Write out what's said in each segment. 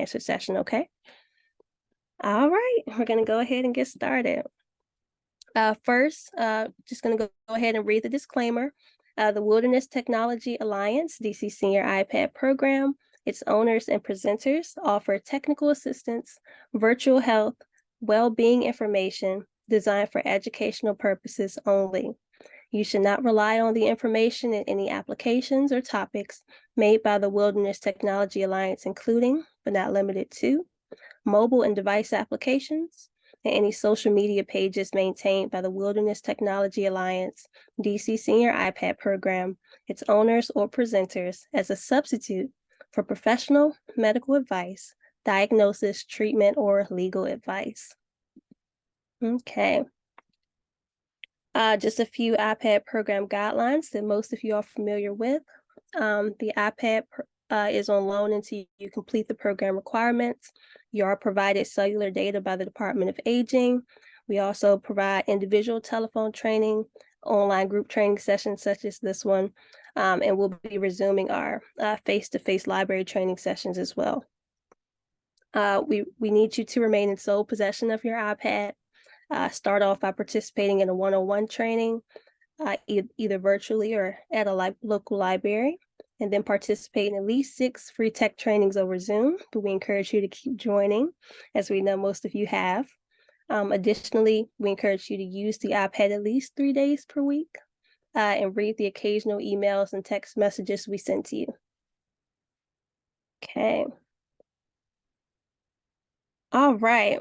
answer session, okay? All right, we're going to go ahead and get started. First, just going to go ahead and read the disclaimer. The Wilderness Technology Alliance, DC Senior iPad program, its owners and presenters offer technical assistance, virtual health, well-being information designed for educational purposes only. You should not rely on the information in any applications or topics made by the Wilderness Technology Alliance, including, but not limited to, mobile and device applications, and any social media pages maintained by the Wilderness Technology Alliance, DC Senior iPad program, its owners or presenters as a substitute for professional medical advice, diagnosis, treatment, or legal advice. Okay. Just a few iPad program guidelines that most of you are familiar with. The iPad is on loan until you complete the program requirements. You are provided cellular data by the Department of Aging. We also provide individual telephone training, online group training sessions such as this one, and we'll be resuming our face-to-face library training sessions as well. We need you to remain in sole possession of your iPad. Start off by participating in a one-on-one training, either virtually or at a local library, and then participate in at least 6 free tech trainings over Zoom, but we encourage you to keep joining, as we know most of you have. Additionally, we encourage you to use the iPad at least 3 days per week, and read the occasional emails and text messages we send to you. Okay. All right.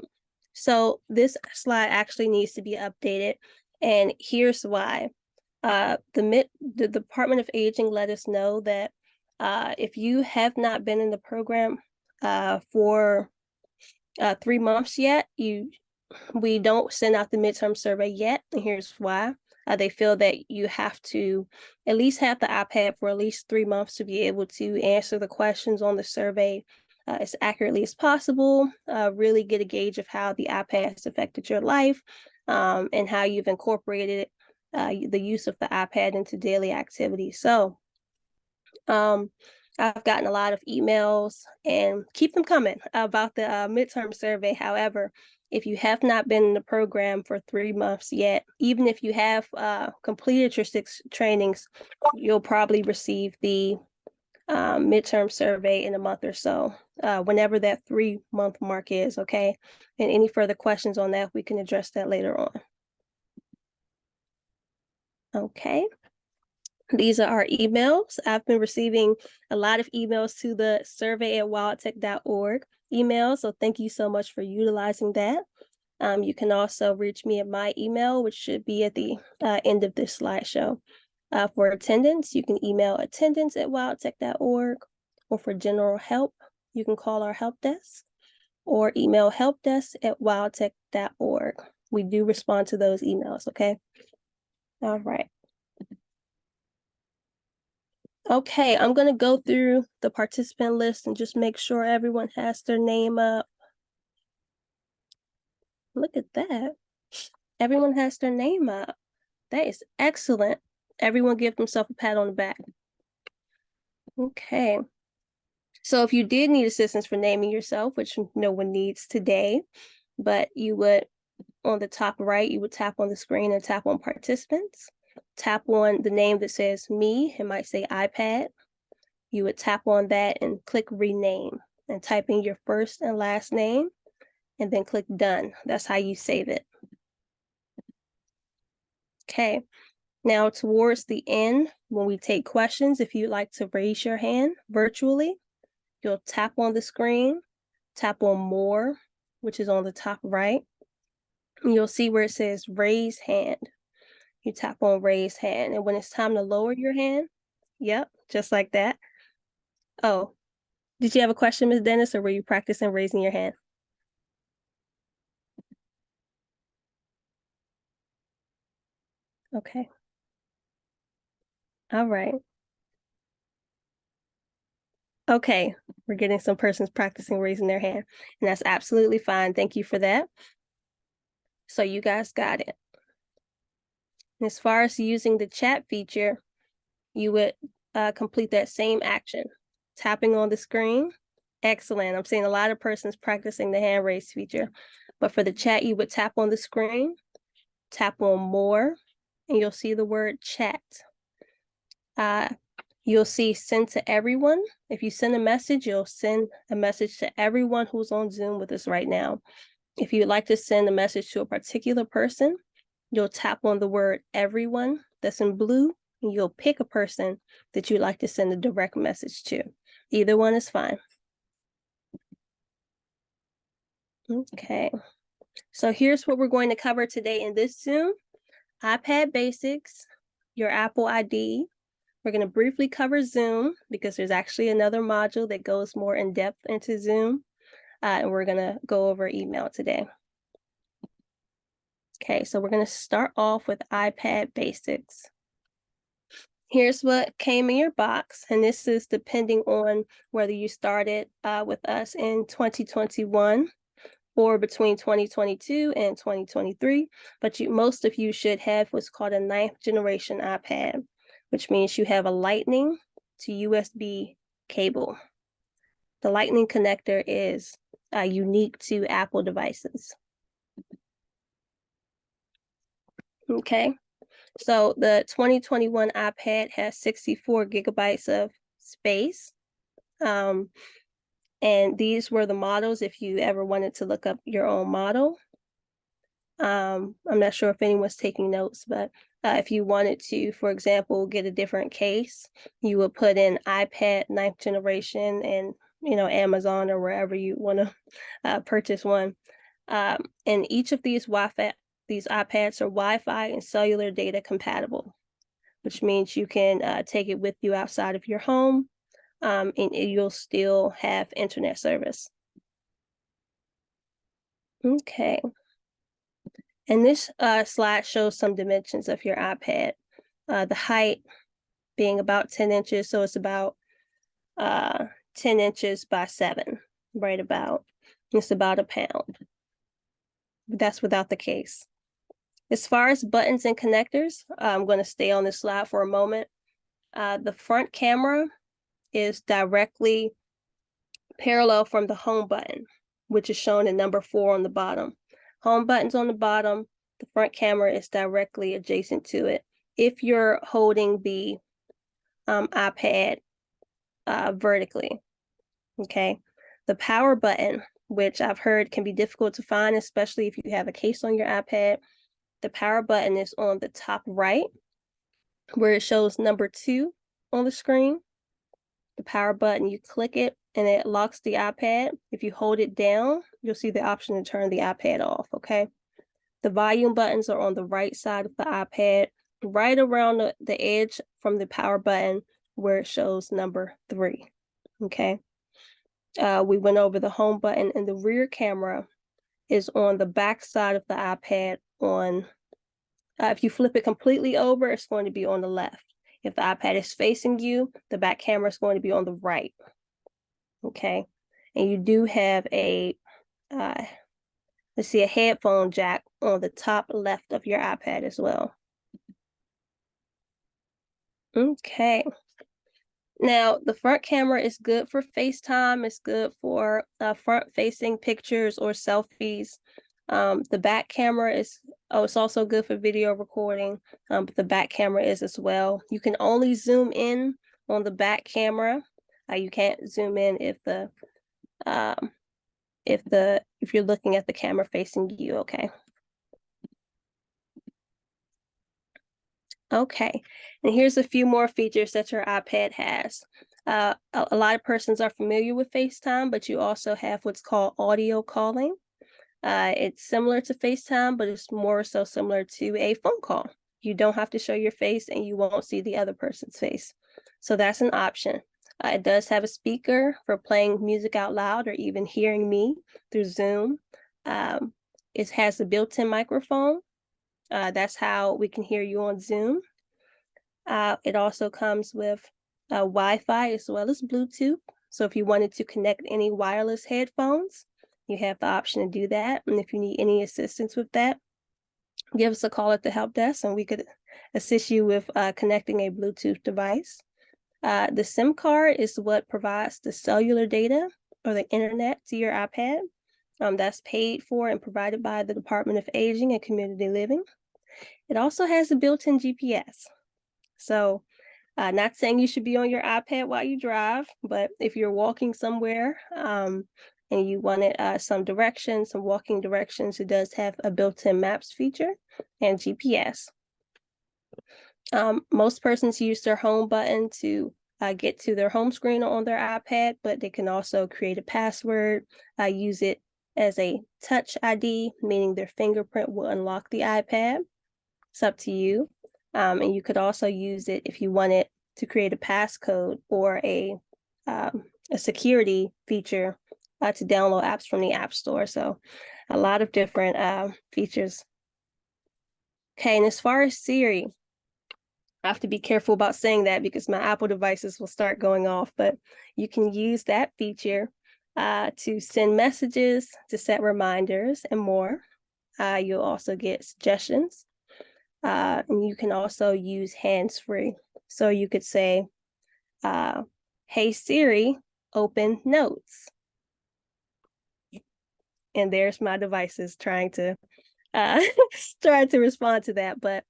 So this slide actually needs to be updated, and here's why. The Department of Aging let us know that if you have not been in the program for 3 months yet, we don't send out the midterm survey yet, and here's why. They feel that you have to at least have the iPad for at least 3 months to be able to answer the questions on the survey as accurately as possible, really get a gauge of how the iPad has affected your life, and how you've incorporated the use of the iPad into daily activities. So I've gotten a lot of emails, and keep them coming, about the midterm survey. However, if you have not been in the program for 3 months yet, even if you have completed your 6 trainings, you'll probably receive the midterm survey in a month or so, whenever that 3-month mark is, okay? And any further questions on that, we can address that later on. Okay. These are our emails. I've been receiving a lot of emails to the survey@wildtech.org email, so thank you so much for utilizing that. You can also reach me at my email, which should be at the end of this slideshow. For attendance, you can email attendance@wildtech.org, or for general help, you can call our help desk or email helpdesk@wildtech.org. We do respond to those emails, okay? All right. Okay, I'm going to go through the participant list and just make sure everyone has their name up. Look at that. Everyone has their name up. That is excellent. Everyone give themselves a pat on the back. Okay. So if you did need assistance for naming yourself, which no one needs today, but you would, on the top right, you would tap on the screen and tap on participants. Tap on the name that says me, it might say iPad. You would tap on that and click rename and type in your first and last name, and then click done. That's how you save it. Okay. Now towards the end, when we take questions, if you'd like to raise your hand virtually, you'll tap on the screen, tap on more, which is on the top right. And you'll see where it says raise hand. You tap on raise hand, and when it's time to lower your hand, yep, just like that. Oh, did you have a question, Ms. Dennis, or were you practicing raising your hand? Okay. All right. Okay, we're getting some persons practicing raising their hand, and that's absolutely fine. Thank you for that. So you guys got it. As far as using the chat feature, you would complete that same action, tapping on the screen, Excellent. I'm seeing a lot of persons practicing the hand raise feature. But for the chat, you would tap on the screen, tap on more, and you'll see the word chat. You'll see send to everyone. If you send a message, you'll send a message to everyone who's on Zoom with us right now. If you'd like to send a message to a particular person, you'll tap on the word everyone that's in blue, and you'll pick a person that you'd like to send a direct message to. Either one is fine. Okay, so here's what we're going to cover today in this Zoom. iPad basics, your Apple ID. We're going to briefly cover Zoom because there's actually another module that goes more in depth into Zoom. And we're going to go over email today. Okay, so we're going to start off with iPad basics. Here's what came in your box, and this is depending on whether you started with us in 2021 or between 2022 and 2023, but most of you should have what's called a 9th generation iPad, which means you have a Lightning to USB cable. The Lightning connector is unique to Apple devices. Okay, so the 2021 iPad has 64 gigabytes of space. And these were the models if you ever wanted to look up your own model. I'm not sure if anyone's taking notes, but if you wanted to, for example, get a different case, you would put in iPad 9th generation and, Amazon or wherever you want to purchase one. And each of these iPads are Wi-Fi and cellular data compatible, which means you can take it with you outside of your home, and you'll still have internet service. Okay. And this slide shows some dimensions of your iPad. The height being about 10 inches, so it's about 10 inches by 7, right about. It's about a pound. That's without the case. As far as buttons and connectors, I'm going to stay on this slide for a moment. The front camera is directly parallel from the home button, which is shown in number 4 on the bottom. Home button's on the bottom. The front camera is directly adjacent to it. If you're holding the iPad vertically, okay? The power button, which I've heard can be difficult to find, especially if you have a case on your iPad. The power button is on the top right, where it shows number 2 on the screen. The power button, you click it, and it locks the iPad. If you hold it down, you'll see the option to turn the iPad off, okay? The volume buttons are on the right side of the iPad, right around the edge from the power button where it shows number 3, okay? We went over the home button, and the rear camera is on the back side of the iPad on, if you flip it completely over, it's going to be on the left. If the iPad is facing you, the back camera is going to be on the right. Okay, and you do have a, let's see, a headphone jack on the top left of your iPad as well. Okay. Now, the front camera is good for FaceTime. It's good for front-facing pictures or selfies. The back camera is, it's also good for video recording, but the back camera is as well. You can only zoom in on the back camera. You can't zoom in if you're looking at the camera facing you, okay? Okay, and here's a few more features that your iPad has. A lot of persons are familiar with FaceTime, but you also have what's called audio calling. It's similar to FaceTime, but it's more so similar to a phone call. You don't have to show your face, and you won't see the other person's face. So that's an option. It does have a speaker for playing music out loud or even hearing me through Zoom. It has a built-in microphone. That's how we can hear you on Zoom. It also comes with Wi-Fi as well as Bluetooth. So if you wanted to connect any wireless headphones, you have the option to do that. And if you need any assistance with that, give us a call at the help desk and we could assist you with connecting a Bluetooth device. The SIM card is what provides the cellular data or the internet to your iPad. That's paid for and provided by the Department of Aging and Community Living. It also has a built-in GPS. So, not saying you should be on your iPad while you drive, but if you're walking somewhere and you wanted some directions, some walking directions, it does have a built-in maps feature and GPS. Most persons use their home button to get to their home screen on their iPad, but they can also create a password, use it as a touch ID, meaning their fingerprint will unlock the iPad. It's up to you. And you could also use it if you wanted to create a passcode or a security feature to download apps from the App Store. So a lot of different features. Okay, and as far as Siri, I have to be careful about saying that because my Apple devices will start going off, but you can use that feature to send messages, to set reminders, and more. You'll also get suggestions. And you can also use hands-free. So you could say, hey Siri, open notes. And there's my devices trying to respond to that. But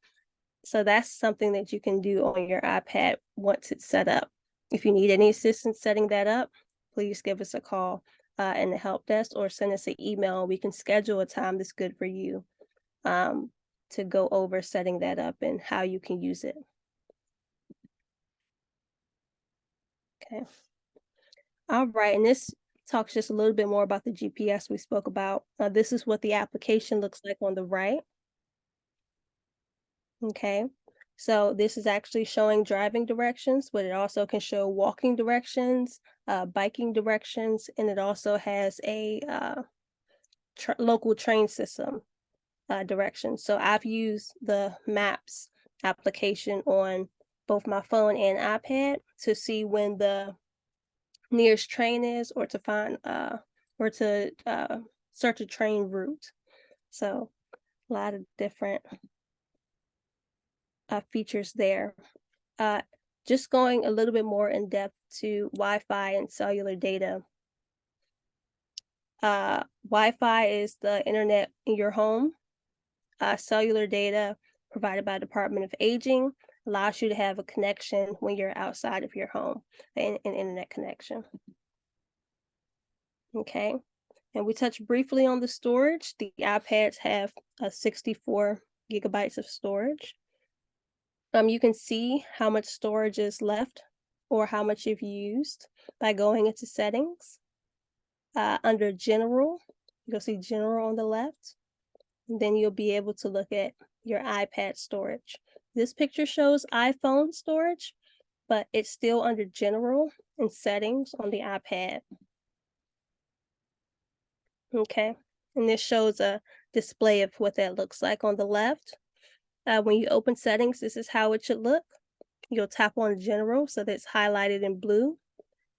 so that's something that you can do on your iPad once it's set up. If you need any assistance setting that up, please give us a call in the help desk or send us an email. We can schedule a time that's good for you to go over setting that up and how you can use it. Okay. All right, and this talks just a little bit more about the GPS we spoke about. This is what the application looks like on the right. Okay, so this is actually showing driving directions, but it also can show walking directions, biking directions, and it also has a local train system directions. So I've used the Maps application on both my phone and iPad to see when the nearest train is, or to find or to search a train route. So a lot of different features there. Just going a little bit more in depth to Wi-Fi and cellular data. Wi-Fi is the internet in your home. Cellular data provided by the Department of Aging allows you to have a connection when you're outside of your home, an internet connection. Okay, and we touched briefly on the storage. The iPads have 64 gigabytes of storage. You can see how much storage is left or how much you've used by going into settings. Under general, you'll see general on the left. And then you'll be able to look at your iPad storage. This picture shows iPhone storage, but it's still under general and settings on the iPad. Okay, and this shows a display of what that looks like on the left. When you open settings, this is how it should look. You'll tap on general so that it's highlighted in blue.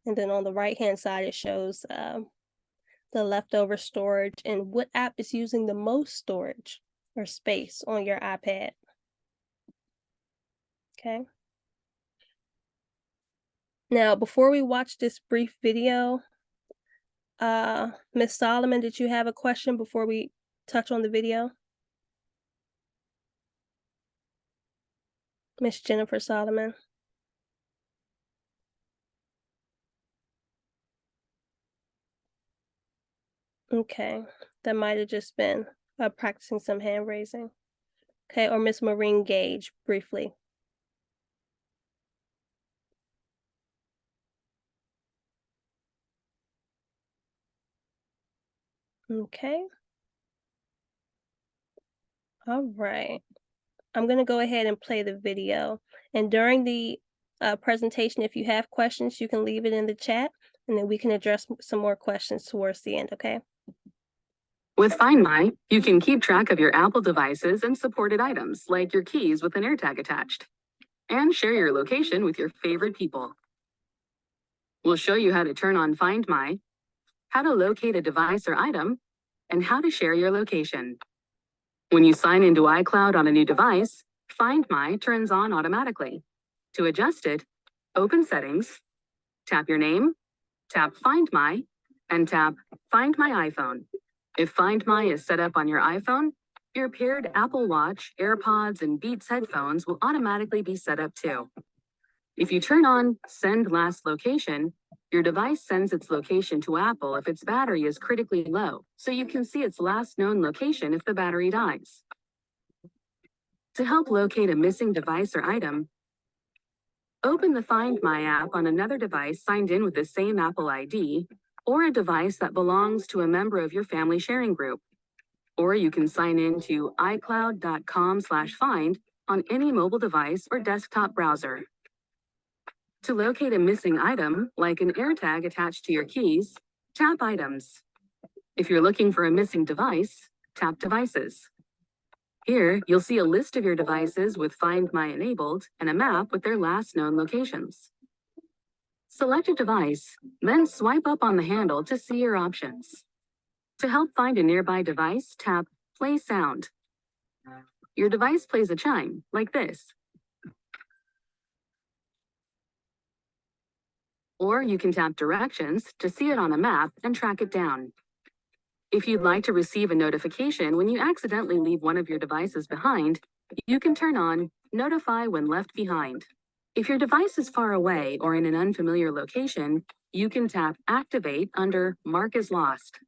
And then on the right-hand side, it shows the leftover storage and what app is using the most storage or space on your iPad. Okay. Now, before we watch this brief video, Ms. Solomon, did you have a question before we touch on the video? Ms. Jennifer Solomon. Okay, that might have just been practicing some hand raising. Okay, or Ms. Maureen Gage, briefly. Okay. All right. I'm going to go ahead and play the video. And during the presentation, if you have questions, you can leave it in the chat, and then we can address some more questions towards the end, okay? With Find My, you can keep track of your Apple devices and supported items, like your keys with an AirTag attached, and share your location with your favorite people. We'll show you how to turn on Find My, how to locate a device or item, and how to share your location. When you sign into iCloud on a new device, Find My turns on automatically. To adjust it, open Settings, tap your name, tap Find My, and tap Find My iPhone. If Find My is set up on your iPhone, your paired Apple Watch, AirPods, and Beats headphones will automatically be set up too. If you turn on Send Last Location, your device sends its location to Apple if its battery is critically low, so you can see its last known location if the battery dies. To help locate a missing device or item, open the Find My app on another device signed in with the same Apple ID, or a device that belongs to a member of your family sharing group. Or you can sign in to icloud.com/find on any mobile device or desktop browser. To locate a missing item, like an AirTag attached to your keys, tap Items. If you're looking for a missing device, tap Devices. Here, you'll see a list of your devices with Find My enabled and a map with their last known locations. Select a device, then swipe up on the handle to see your options. To help find a nearby device, tap Play Sound. Your device plays a chime, like this. Or you can tap Directions to see it on a map and track it down. If you'd like to receive a notification when you accidentally leave one of your devices behind, you can turn on Notify When Left Behind. If your device is far away or in an unfamiliar location, you can tap Activate under Mark as Lost.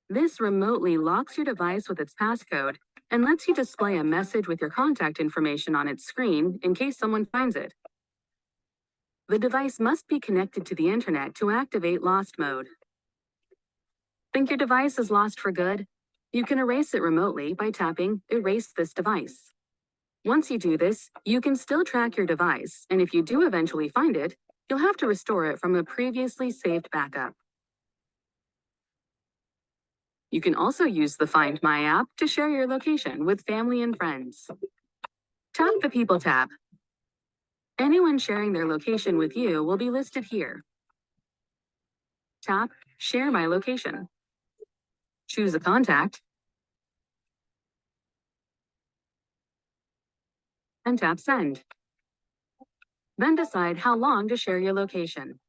This remotely locks your device with its passcode and lets you display a message with your contact information on its screen in case someone finds it. The device must be connected to the internet to activate Lost Mode. Think your device is lost for good? You can erase it remotely by tapping Erase this device. Once you do this, you can still track your device, and if you do eventually find it, you'll have to restore it from a previously saved backup. You can also use the Find My app to share your location with family and friends. Tap the People tab. Anyone sharing their location with you will be listed here. Tap Share My Location. Choose a contact and tap Send. Then decide how long to share your location.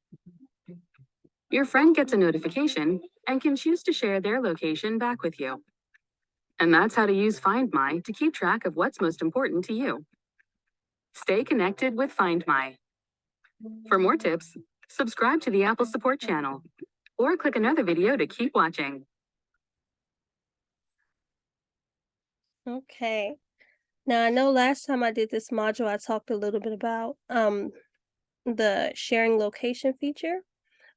Your friend gets a notification and can choose to share their location back with you. And that's how to use Find My to keep track of what's most important to you. Stay connected with Find My. For more tips, subscribe to the Apple Support channel or click another video to keep watching. Okay. Now, I know last time I did this module, I talked a little bit about the sharing location feature.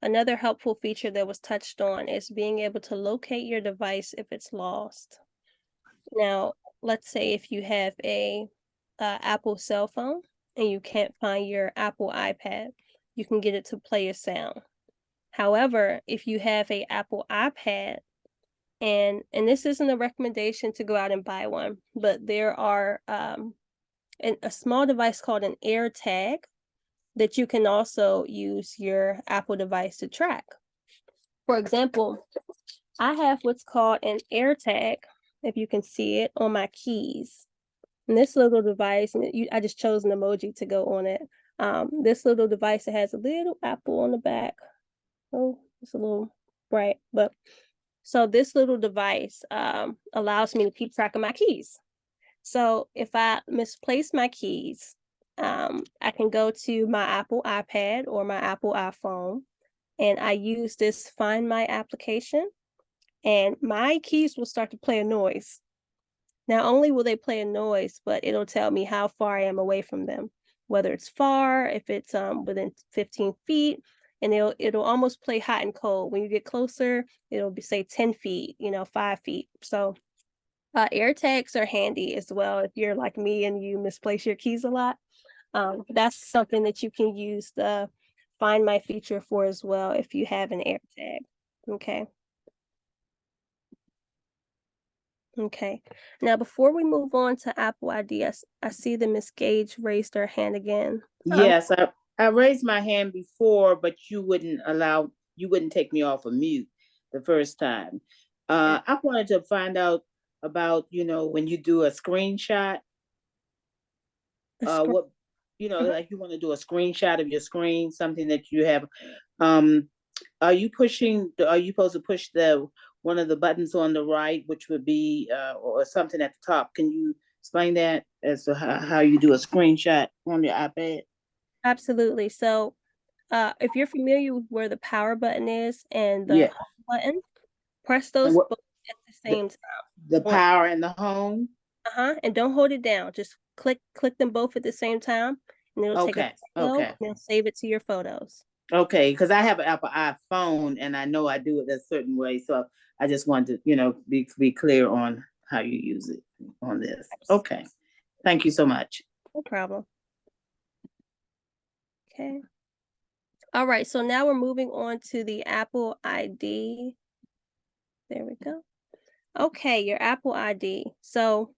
Another helpful feature that was touched on is being able to locate your device if it's lost. Now, let's say if you have a Apple cell phone and you can't find your Apple iPad, you can get it to play a sound. However, if you have a Apple iPad, and this isn't a recommendation to go out and buy one, but there are a small device called an AirTag that you can also use your Apple device to track. For example, I have what's called an AirTag, if you can see it, on my keys. And this little device, and I just chose an emoji to go on it. This little device, it has a little apple on the back. Oh, it's a little bright, but so this little device allows me to keep track of my keys. So if I misplace my keys, I can go to my Apple iPad or my Apple iPhone, and I use this Find My application, and my keys will start to play a noise. Not only will they play a noise, but it'll tell me how far I am away from them, whether it's far, if it's within 15 feet, and it'll almost play hot and cold. When you get closer, it'll be say 10 feet, 5 feet. So AirTags are handy as well if you're like me and you misplace your keys a lot. That's something that you can use the Find My feature for as well if you have an AirTag. Okay. Okay. Now, before we move on to Apple ID, I see that Miss Gage raised her hand again. Yes, I raised my hand before, but you wouldn't take me off of mute the first time. I wanted to find out about, when you do a screenshot, like you want to do a screenshot of your screen, something that you have, are you pushing? Are you supposed to push the one of the buttons on the right, which would be or something at the top? Can you explain that as to how you do a screenshot on your iPad? Absolutely. So, if you're familiar with where the power button is and the Yeah. home button, press And those what both at the the, same time. the One, power and the home? and don't hold it down. Just click them both at the same time, and it'll take a Okay. photo Okay. and it'll save it to your photos. Okay. Because I have an Apple iPhone and I know I do it a certain way. So I just wanted to, be clear on how you use it on this. Okay. Thank you so much. No problem. Okay. All right, so now we're moving on to the Apple ID. There we go. Okay, your Apple ID. So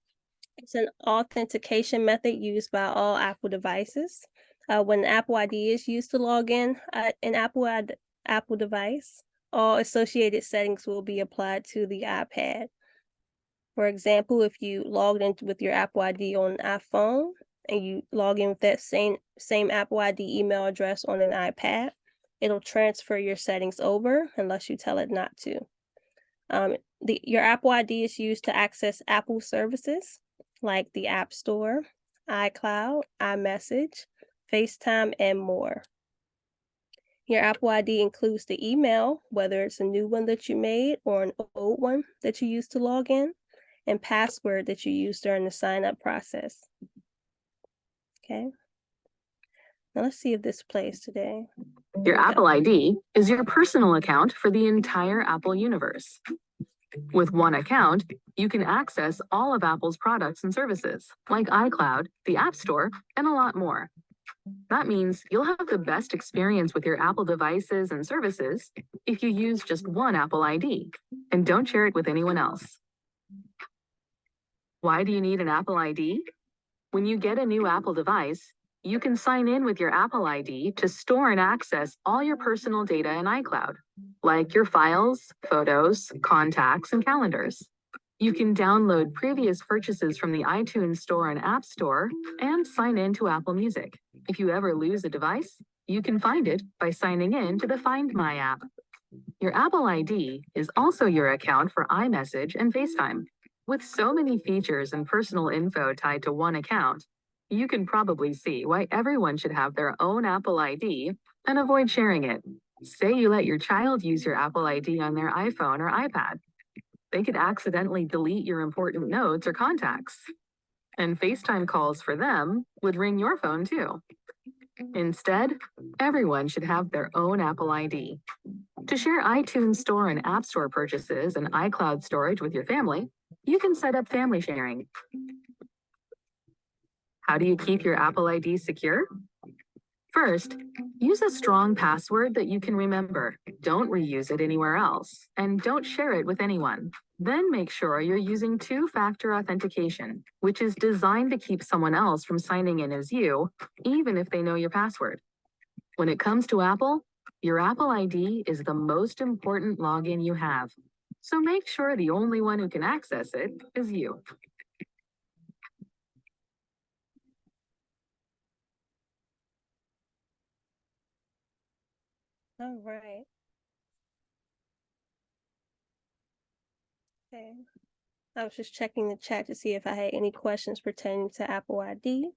it's an authentication method used by all Apple devices. When Apple ID is used to log in an Apple device, all associated settings will be applied to the iPad. For example, if you logged in with your Apple ID on an iPhone and you log in with that same Apple ID email address on an iPad, it'll transfer your settings over unless you tell it not to. Your Apple ID is used to access Apple services like the App Store, iCloud, iMessage, FaceTime, and more. Your Apple ID includes the email, whether it's a new one that you made or an old one that you used to log in, and password that you use during the sign up process. Okay. Now let's see if this plays today. Your Apple ID is your personal account for the entire Apple universe. With one account, you can access all of Apple's products and services, like iCloud, the App Store, and a lot more. That means you'll have the best experience with your Apple devices and services if you use just one Apple ID and don't share it with anyone else. Why do you need an Apple ID? When you get a new Apple device, you can sign in with your Apple ID to store and access all your personal data in iCloud, like your files, photos, contacts, and calendars. You can download previous purchases from the iTunes Store and App Store and sign in to Apple Music. If you ever lose a device, you can find it by signing in to the Find My app. Your Apple ID is also your account for iMessage and FaceTime. With so many features and personal info tied to one account, you can probably see why everyone should have their own Apple ID and avoid sharing it. Say you let your child use your Apple ID on their iPhone or iPad. They could accidentally delete your important notes or contacts. And FaceTime calls for them would ring your phone too. Instead, everyone should have their own Apple ID. To share iTunes Store and App Store purchases and iCloud storage with your family, you can set up family sharing. How do you keep your Apple ID secure? First, use a strong password that you can remember. Don't reuse it anywhere else, and don't share it with anyone. Then make sure you're using two-factor authentication, which is designed to keep someone else from signing in as you, even if they know your password. When it comes to Apple, your Apple ID is the most important login you have. So make sure the only one who can access it is you. All right. Okay. I was just checking the chat to see if I had any questions pertaining to Apple ID.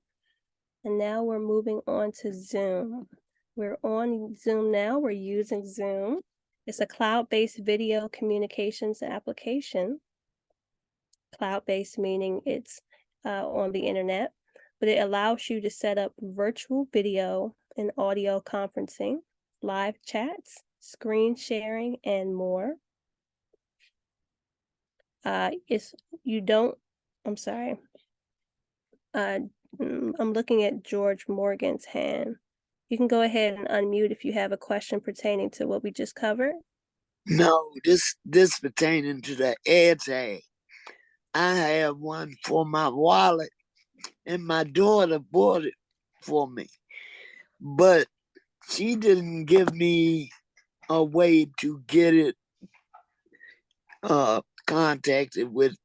And now we're moving on to Zoom. We're on Zoom now. We're using Zoom. It's a cloud-based video communications application. Cloud-based meaning it's on the internet, but it allows you to set up virtual video and audio conferencing, live chats, screen sharing, and more. I'm sorry. I'm looking at George Morgan's hand. You can go ahead and unmute if you have a question pertaining to what we just covered. No, this pertaining to the AirTag. I have one for my wallet, and my daughter bought it for me, but she didn't give me a way to get it contacted with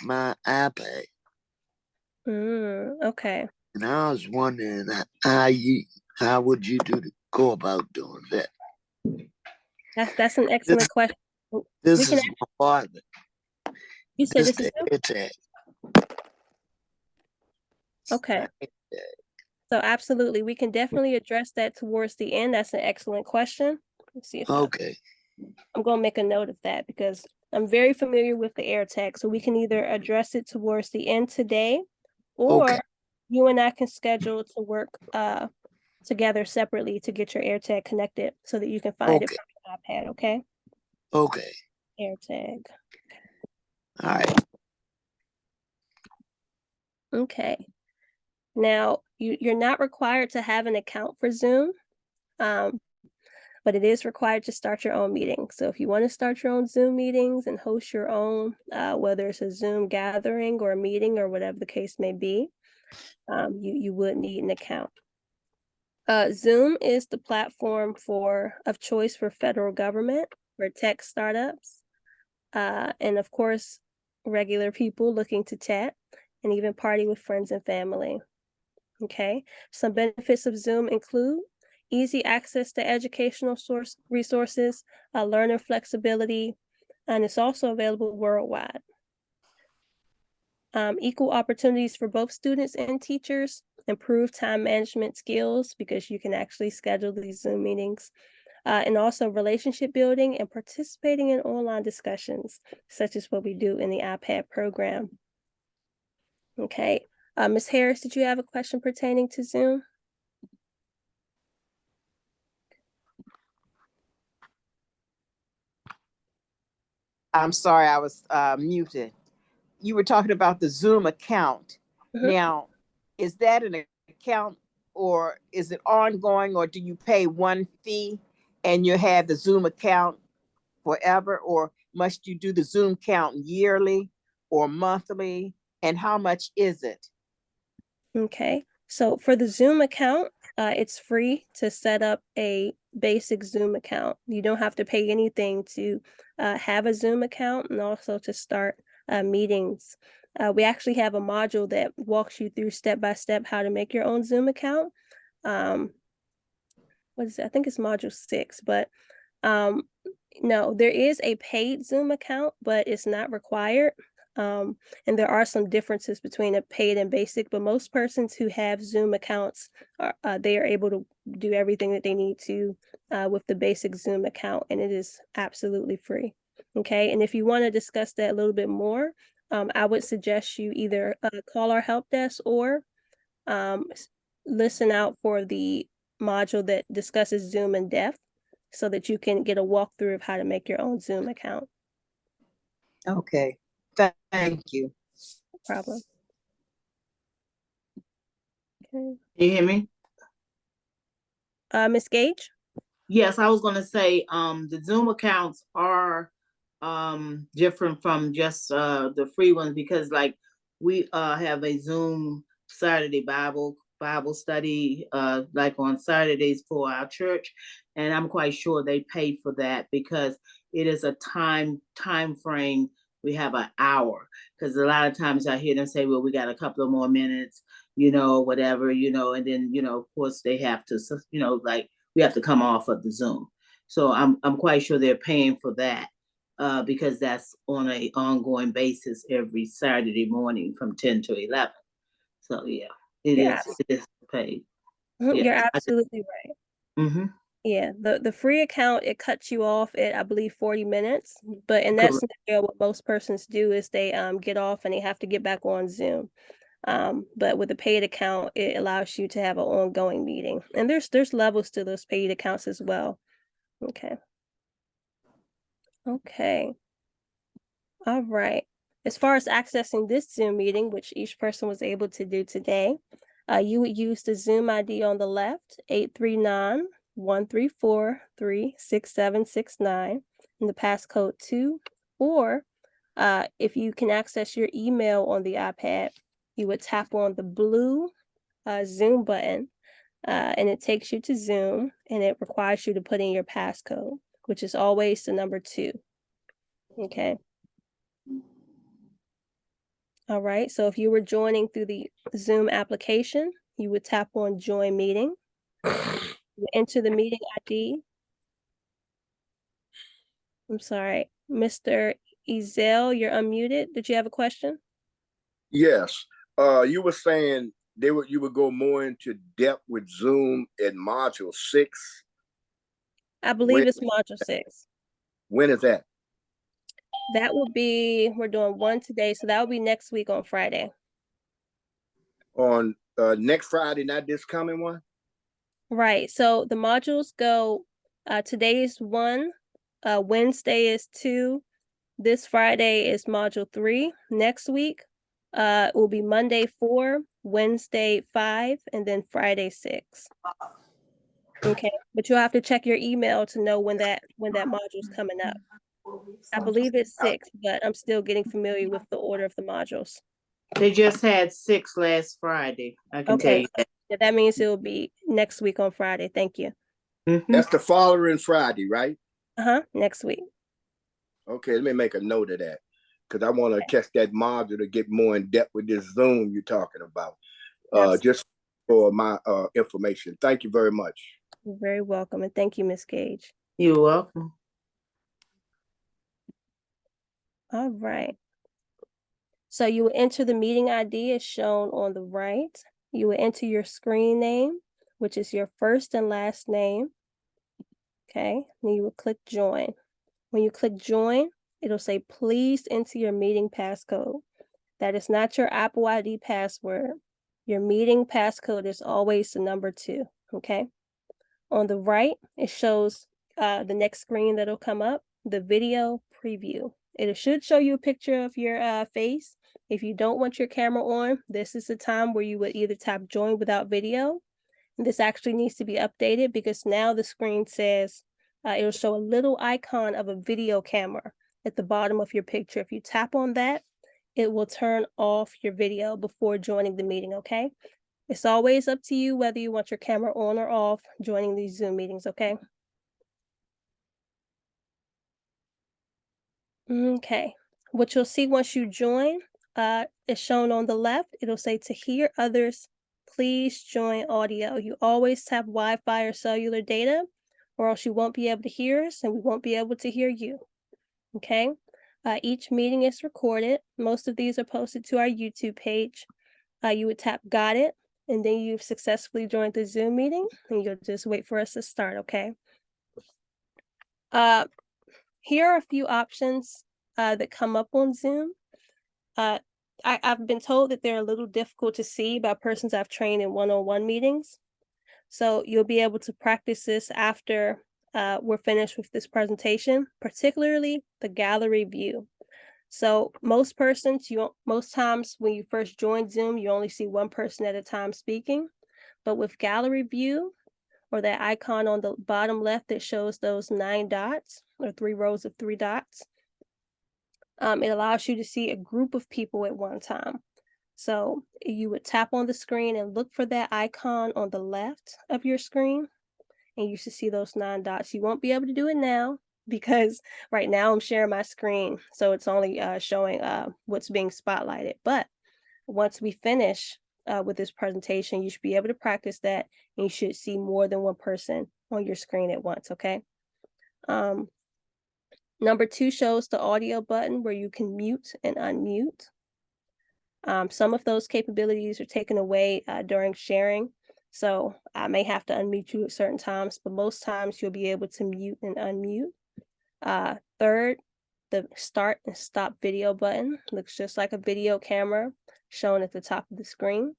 my iPad. Okay. And I was wondering how would you go about doing that? That's an This, excellent question. this We can, is my father. you said This this is the you? air tag. Okay. My air tag. So absolutely, we can definitely address that towards the end. That's an excellent question. Let's see if Okay. I'm going to make a note of that because I'm very familiar with the air tag. So we can either address it towards the end today, or Okay. you and I can schedule to work together separately to get your air tag connected so that you can find it Okay. from your iPad. Okay. Okay. Air tag. All right. Okay. Now you're not required to have an account for Zoom. But it is required to start your own meeting. So if you want to start your own Zoom meetings and host your own, whether it's a Zoom gathering or a meeting or whatever the case may be, you would need an account. Zoom is the platform of choice for federal government, for tech startups, and of course, regular people looking to chat and even party with friends and family. Okay, some benefits of Zoom include easy access to educational resources, learner flexibility, and it's also available worldwide. Equal opportunities for both students and teachers, improved time management skills because you can actually schedule these Zoom meetings, and also relationship building and participating in online discussions, such as what we do in the iPad program. Okay, Ms. Harris, did you have a question pertaining to Zoom? I'm sorry, I was muted. You were talking about the Zoom account. Mhm. Now, is that an account or is it ongoing, or do you pay one fee and you have the Zoom account forever, or must you do the Zoom count yearly or monthly? And how much is it? Okay, so for the Zoom account, it's free to set up a basic Zoom account. You don't have to pay anything to have a Zoom account and also to start meetings. We actually have a module that walks you through step by step how to make your own Zoom account. Um, what is it? I think it's module 6, but um, no, there is a paid Zoom account, but it's not required. Um, and there are some differences between a paid and basic, but most persons who have Zoom accounts they are able to do everything that they need to with the basic Zoom account, and it is absolutely free. Okay, and if you want to discuss that a little bit more, I would suggest you either call our help desk or um, listen out for the module that discusses Zoom in depth so that you can get a walkthrough of how to make your own Zoom account. Okay, thank you. No problem. Okay. You hear me? Ms. Gage? Yes, I was gonna say, the Zoom accounts are different from just the free ones, because like we have a Zoom Saturday Bible study like on Saturdays for our church, and I'm quite sure they pay for that because it is a time frame. We have an hour, because a lot of times I hear them say, well, we got a couple of more minutes, whatever, and then of course they have to, like we have to come off of the Zoom. So I'm quite sure they're paying for that because that's on a ongoing basis every Saturday morning from 10 to 11. So yeah, it Yeah, is paid. you're Yes. absolutely right. Mm-hmm. Yeah, the free account, it cuts you off at, I believe, 40 minutes. But in that Correct. scenario, what most persons do is they get off and they have to get back on Zoom. But with a paid account, it allows you to have an ongoing meeting. And there's levels to those paid accounts as well. Okay. Okay. All right. As far as accessing this Zoom meeting, which each person was able to do today, you would use the Zoom ID on the left, 839-134-36769, and the passcode 2. Or if you can access your email on the iPad, you would tap on the blue Zoom button, and it takes you to Zoom, and it requires you to put in your passcode, which is always the number 2. Okay. All right, so if you were joining through the Zoom application, you would tap on Join Meeting, you enter the meeting ID, I'm sorry. Mr. Ezel, you're unmuted. Did you have a question? Yes. You were saying you would go more into depth with Zoom in module 6. I When believe it's module 6. when is that? That will be, we're doing one today, so that will be next week on Friday. On next Friday, not this coming one? Right. So the modules go, today is 1, Wednesday is 2, this Friday is module 3. Next week, it will be Monday 4, Wednesday 5, and then Friday 6. Okay, but you'll have to check your email to know when that module's coming up. I believe it's 6, but I'm still getting familiar with the order of the modules. They just had 6 last Friday. I can tell Okay, you. so that means it will be next week on Friday. Thank you. That's the following Friday, right? Next week. Okay, let me make a note of that because I want to catch that module to get more in depth with this Zoom you're talking about. Just for my information. Thank you very much. You're very welcome, and thank you, Ms. Gage. You're welcome. All right. So you will enter the meeting ID as shown on the right. You will enter your screen name, which is your first and last name. Okay, then you will click join. When you click join, it'll say, please enter your meeting passcode. That is not your Apple ID password. Your meeting passcode is always the number 2, okay? On the right, it shows the next screen that'll come up, the video preview. It should show you a picture of your face. If you don't want your camera on, this is the time where you would either tap join without video. And this actually needs to be updated because now the screen says, it'll show a little icon of a video camera at the bottom of your picture. If you tap on that, it will turn off your video before joining the meeting, okay? It's always up to you whether you want your camera on or off joining these Zoom meetings, okay? Okay, what you'll see once you join is shown on the left. It'll say to hear others, please join audio. You always tap Wi-Fi or cellular data, or else you won't be able to hear us and we won't be able to hear you, okay? Each meeting is recorded. Most of these are posted to our YouTube page. You would tap got it, and then you've successfully joined the Zoom meeting, and you'll just wait for us to start, okay? Here are a few options that come up on Zoom. I've been told that they're a little difficult to see by persons I've trained in one-on-one meetings. So you'll be able to practice this after we're finished with this presentation, particularly the gallery view. So most times when you first join Zoom, you only see one person at a time speaking. But with gallery view, or that icon on the bottom left that shows those 9 dots or 3 rows of 3 dots, it allows you to see a group of people at one time. So you would tap on the screen and look for that icon on the left of your screen, and you should see those 9 dots. You won't be able to do it now because right now I'm sharing my screen, so it's only showing what's being spotlighted. But once we finish with this presentation, you should be able to practice that, and you should see more than one person on your screen at once, okay? Number 2 shows the audio button where you can mute and unmute. Some of those capabilities are taken away during sharing, so I may have to unmute you at certain times, but most times you'll be able to mute and unmute. Third, the start and stop video button looks just like a video camera shown at the top of the screen.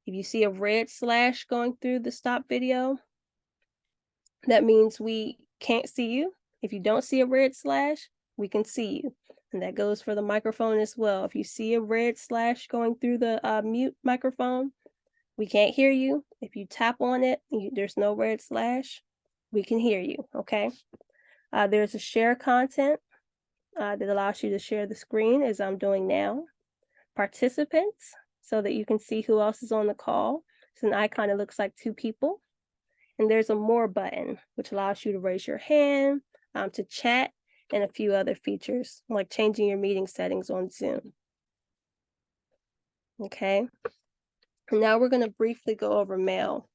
If you see a red slash going through the stop video, that means we can't see you. If you don't see a red slash, we can see you. And that goes for the microphone as well. If you see a red slash going through the mute microphone, we can't hear you. If you tap on it, there's no red slash, we can hear you, okay? There's a share content that allows you to share the screen as I'm doing now. Participants, so that you can see who else is on the call. It's an icon that looks like 2 people. And there's a more button, which allows you to raise your hand, to chat, and a few other features, like changing your meeting settings on Zoom. Okay. And now we're going to briefly go over mail.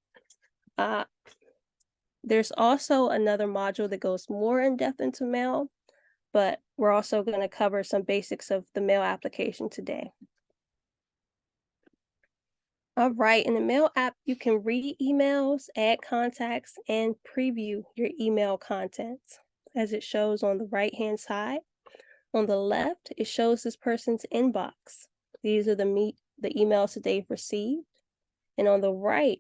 There's also another module that goes more in depth into mail. but we're also going to cover some basics of the mail application today. All right, in the mail app, you can read emails, add contacts, and preview your email contents as it shows on the right-hand side. On the left, it shows this person's inbox. These are the emails that they've received. And on the right,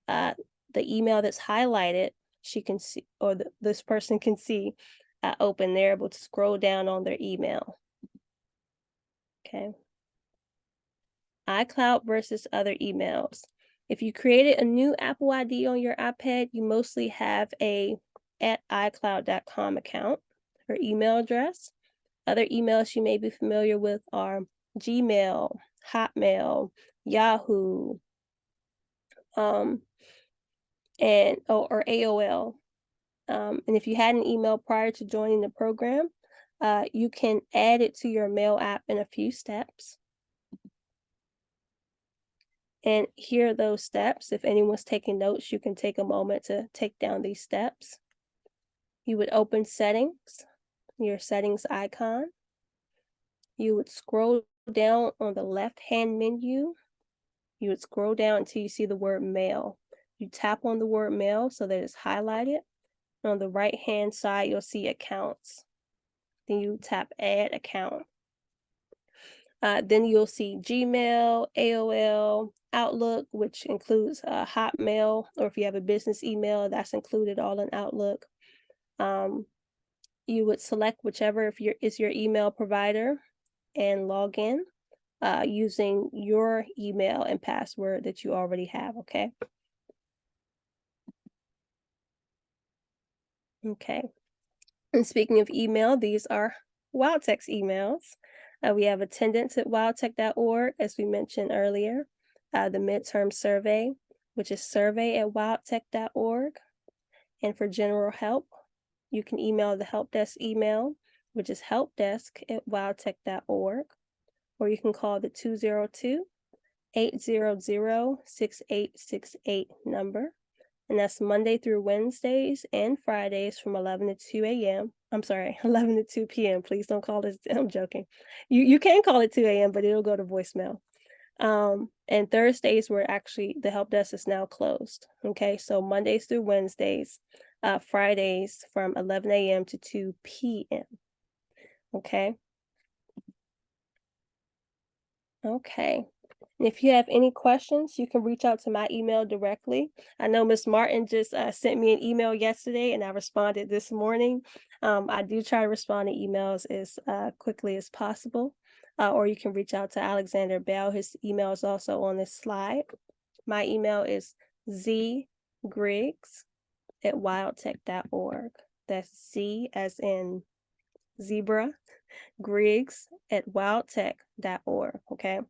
the email that's highlighted, she can see, or this person can see open. They're able to scroll down on their email. Okay. iCloud versus other emails. If you created a new Apple ID on your iPad, you mostly have a @icloud.com account or email address. Other emails you may be familiar with are Gmail, Hotmail, Yahoo, or AOL. And if you had an email prior to joining the program, you can add it to your mail app in a few steps. And here are those steps. If anyone's taking notes, you can take a moment to take down these steps. You would open settings, your settings icon. You would scroll down on the left-hand menu. You would scroll down until you see the word mail. You tap on the word mail so that it's highlighted. On the right-hand side, you'll see accounts. Then you tap add account. Then you'll see Gmail, AOL, Outlook, which includes Hotmail, or if you have a business email, that's included all in Outlook. You would select whichever is your email provider and log in using your email and password that you already have, okay? Okay. And speaking of email, these are WildTech's emails. We have attendance at wildtech.org, as we mentioned earlier. The midterm survey, which is survey@wildtech.org. And for general help, you can email the help desk email, which is helpdesk@wildtech.org. Or you can call the 202-800-6868 number. And that's Monday through Wednesdays and Fridays from 11 to 2 a.m. I'm sorry, 11 to 2 p.m. Please don't call it. I'm joking. You can call it 2 a.m., but it'll go to voicemail. And Thursdays were actually, the help desk is now closed. Okay, so Mondays through Wednesdays, Fridays from 11 a.m. to 2 p.m. Okay. Okay. And if you have any questions, you can reach out to my email directly. I know Ms. Martin just sent me an email yesterday and I responded this morning. I do try to respond to emails as quickly as possible. Or you can reach out to Alexander Bell. His email is also on this slide. My email is zgriggs@wildtech.org. That's Z as in zebra, Griggs@wildtech.org, okay?